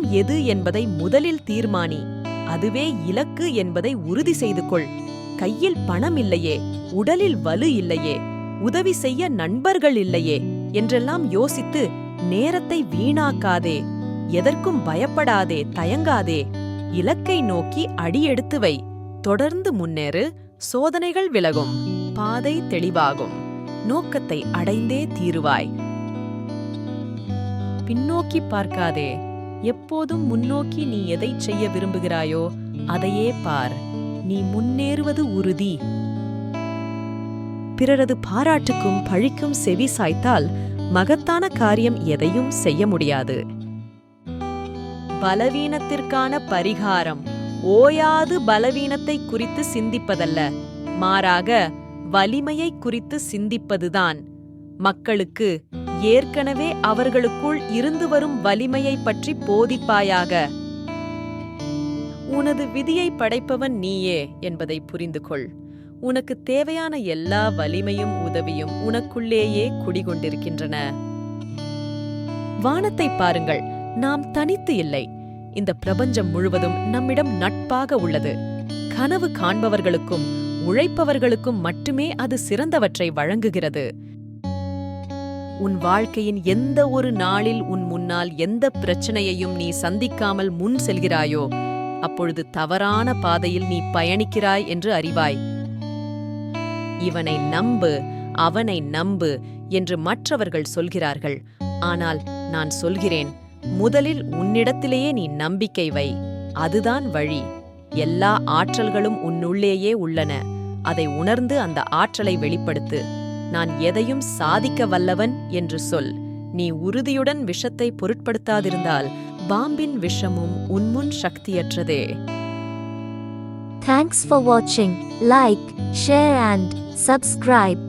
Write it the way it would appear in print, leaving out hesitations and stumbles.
விருப்பம் எது என்பதை முதலில் தீர்மானி. அதுவே இலக்கு என்பதை உறுதி செய்து கொள். கையில் பணம் இல்லையே, உடலில் வலு இல்லையே, உதவி செய்ய நண்பர்கள் இல்லையே என்றெல்லாம் யோசித்து நேரத்தை வீணாக்காதே. எதற்கும் பயப்படாதே, தயங்காதே. இலக்கை நோக்கி அடியெடுத்து வை. தொடர்ந்து முன்னேறு. சோதனைகள் விலகும், பாதை தெளிவாகும். நோக்கத்தை அடைந்தே தீருவாய். பின்னோக்கி பார்க்காதே. எப்போதும் முன்னோக்கி நீ எதைச் செய்ய விரும்புகிறாயோ அதையே பார். நீ முன்னேறுவது உறுதி. பிறரது பாராட்டுக்கும் பழிக்கும் செவி சாய்த்தால் மகத்தான காரியம் எதையும் செய்ய முடியாது. பலவீனத்திற்கான பரிகாரம் ஓயாது பலவீனத்தை குறித்து சிந்திப்பதல்ல, மாறாக வலிமையை குறித்து சிந்திப்பதுதான். மக்களுக்கு ஏற்கனவே அவர்களுக்குள் இருந்து வரும் வலிமையை பற்றி போதிப்பாயாக. உனது விதியை படைப்பவன் நீயே என்பதை புரிந்து கொள். உனக்கு தேவையான எல்லா வலிமையும் உதவியும் உனக்குள்ளேயே குடிகொண்டிருக்கின்றன. வானத்தை பாருங்கள், நாம் தனித்து இல்லை. இந்த பிரபஞ்சம் முழுவதும் நம்மிடம் நட்பாக உள்ளது. கனவு காண்பவர்களுக்கும் உழைப்பவர்களுக்கும் மட்டுமே அது சிறந்தவற்றை வழங்குகிறது. உன் வாழ்க்கையின் எந்த ஒரு நாளில் உன் முன்னால் எந்த பிரச்சனையையும் நீ சந்திக்காமல் முன் செல்கிறாயோ அப்பொழுது தவறான பாதையில் நீ பயணிக்கிறாய் என்று அறிவாய். இவனை நம்பு, அவனை நம்பு என்று மற்றவர்கள் சொல்கிறார்கள். ஆனால் நான் சொல்கிறேன், முதலில் உன்னிடத்திலேயே நீ நம்பிக்கை வை. அதுதான் வழி. எல்லா ஆற்றல்களும் உன்னுள்ளேயே உள்ளன. அதை உணர்ந்து அந்த ஆற்றலை வெளிப்படுத்து. நான் எதையும் சாதிக்க வல்லவன் என்று சொல். நீ உறுதியுடன் விஷத்தை பொருட்படுத்தாதிருந்தால் பாம்பின் விஷமும் உன்முன் சக்தியற்றதே. Thanks for watching. Like, share and subscribe.